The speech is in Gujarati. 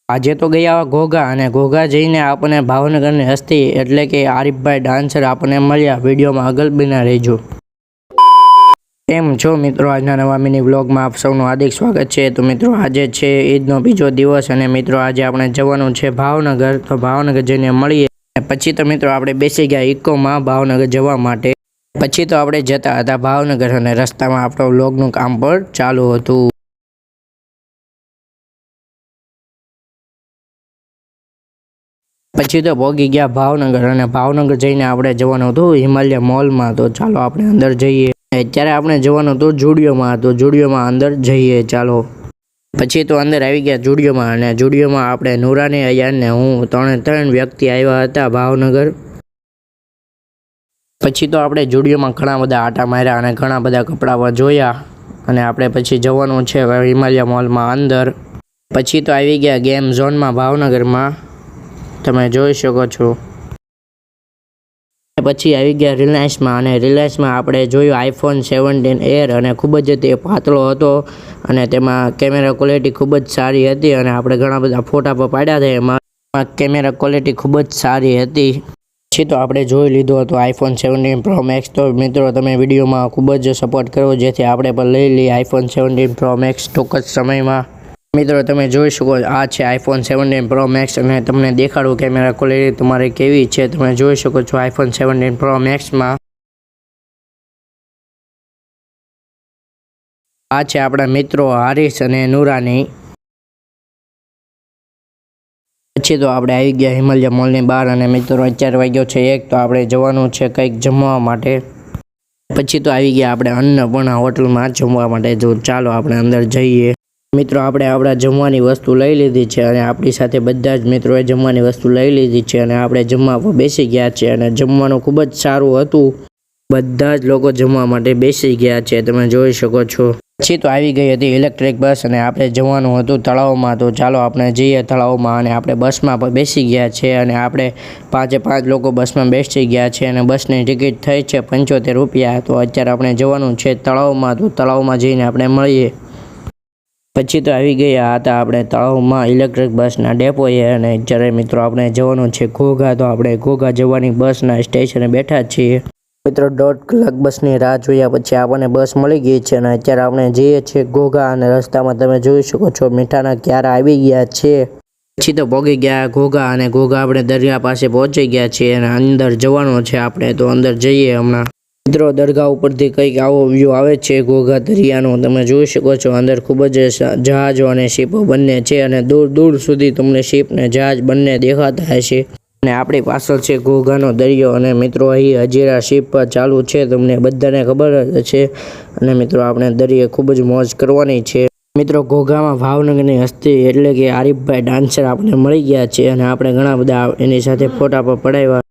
આજે તો ગયા ઘોઘા અને ઘોઘા જઈને આપણને ભાવનગરની હસ્તી એટલે કે આરીફભાઈ ડાન્સર આપણને મળ્યા। વિડીયોમાં આગળ બના રહેજો। કેમ છો મિત્રો, આજના નવા મિની વ્લોગમાં આપ સૌનું હાર્દિક સ્વાગત છે। તો મિત્રો આજે છે ઈદનો બીજો દિવસ અને મિત્રો આજે આપણે જવાનું છે ભાવનગર। તો ભાવનગર જઈને મળીએ। પછી તો મિત્રો આપણે બેસી ગયા ઇકોમાં ભાવનગર જવા માટે। પછી તો આપણે જતા હતા ભાવનગર અને રસ્તામાં આપણો વ્લોગનું કામ પણ ચાલુ હતું। પછી તો પહોંચી ગયા ભાવનગર અને ભાવનગર જઈને આપણે જવાનું હતું હિમાલય મોલમાં। તો ચાલો આપણે અંદર જઈએ। અત્યારે આપણે જવાનું હતું જુડિયોમાં, તો જુડિયોમાં અંદર જઈએ ચાલો। પછી તો અંદર આવી ગયા જુડિયોમાં અને જુડિયોમાં આપણે નુરાની અયાન ને હું ત્રણ વ્યક્તિ આવ્યા હતા ભાવનગર। પછી તો આપણે જુડિયોમાં ઘણા બધા આટા માર્યા અને ઘણા બધા કપડાં પણ જોયા અને આપણે પછી જવાનું છે હિમાલય મોલમાં અંદર। પછી તો આવી ગયા ગેમ ઝોનમાં ભાવનગરમાં, તમે જોઈ શકો છો। પછી આવી ગયા રિલાયન્સમાં અને રિલાયન્સમાં આપણે જોયું આઈફોન 17 એર અને ખૂબ જ તે પાતળો હતો અને તેમાં કેમેરા ક્વોલિટી ખૂબ જ સારી હતી અને આપણે ઘણા બધા ફોટા પણ પાડ્યા હતા। એમાં કેમેરા ક્વોલિટી ખૂબ જ સારી હતી। પછી તો આપણે જોઈ લીધો હતો આઈફોન 17 પ્રો મેક્સ। તો મિત્રો તમે વિડીયોમાં ખૂબ જ સપોર્ટ કરો જેથી આપણે પણ લઈ લઈએ આઈફોન 17 પ્રો મેક્સ ટૂંક જ સમયમાં। મિત્રો તમે જોઈ શકો આ છે આઈફોન 17 પ્રો મેક્સ અને તમને દેખાડું કેમેરા ક્વોલિટી તમારે કેવી છે। તમે જોઈ શકો છો આઈફોન 17 પ્રો મેક્સમાં આ છે આપણા મિત્રો હારિસ અને નુરાની। પછી તો આપણે આવી ગયા હિમાલય મોલની બહાર અને મિત્રો 4 વાગ્યો છે 1, તો આપણે જવાનું છે કંઈક જમવા માટે। પછી તો આવી ગયા આપણે અન્નપૂર્ણા હોટલમાં જમવા માટે। જો ચાલો આપણે અંદર જઈએ। મિત્રો આપણે આપણા જમવાની વસ્તુ લઈ લીધી છે અને આપણી સાથે બધા જ મિત્રોએ જમવાની વસ્તુ લઈ લીધી છે અને આપણે જમવા પર બેસી ગયા છે અને જમવાનું ખૂબ જ સારું હતું। બધા જ લોકો જમવા માટે બેસી ગયા છે, તમે જોઈ શકો છો। પછી તો આવી ગઈ હતી ઇલેક્ટ્રિક બસ અને આપણે જવાનું હતું તળાવમાં। તો ચાલો આપણે જઈએ તળાવમાં અને આપણે બસમાં પણ બેસી ગયા છે અને આપણે 5 લોકો બસમાં બેસી ગયા છે અને બસની ટિકિટ થઈ છે 75 રૂપિયા। તો અત્યારે આપણે જવાનું છે તળાવમાં, તો તળાવમાં જઈને આપણે મળીએ। પછી તો આવી ગયા હતા આપણે તળાવમાં ઇલેક્ટ્રિક બસના ડેપોએ અને જ્યારે મિત્રો આપણે જવાનું છે ઘોઘા। તો આપણે ઘોઘા જવાની બસના સ્ટેશને બેઠા છીએ। મિત્રો 1.5 કલાક બસની રાહ જોયા પછી આપણને બસ મળી ગઈ છે અને અત્યારે આપણે જઈએ છીએ ઘોઘા અને રસ્તામાં તમે જોઈ શકો છો મીઠાના ક્યારા આવી ગયા છે। પછી તો પહોંચી ગયા ઘોઘા અને ઘોઘા આપણે દરિયા પાસે પહોંચી ગયા છીએ અને અંદર જવાનું છે આપણે, તો અંદર જઈએ હમણાં। મિત્રો દરગાહ ઉપરથી કંઈક આવો વ્યૂ આવે છે ઘોઘા દરિયાનો, તમે જોઈ શકો છો। અંદર ખૂબ જ જહાજો અને શિપો બંને છે અને દૂર દૂર સુધી તમને શિપ ને જહાજ બંને દેખાતા હશે અને આપણી પાછળ છે ઘોઘાનો દરિયો અને મિત્રો અહીં હજીરા શિપ પર ચાલુ છે, તમને બધાને ખબર જ છે। અને મિત્રો આપણે દરિયે ખૂબ જ મોજ કરવાની છે। મિત્રો ઘોઘામાં ભાવનગરની હસ્તી એટલે કે આરીફભાઈ ડાન્સર આપણે મળી ગયા છે અને આપણે ઘણા બધા એની સાથે ફોટા પર પડાવ્યા।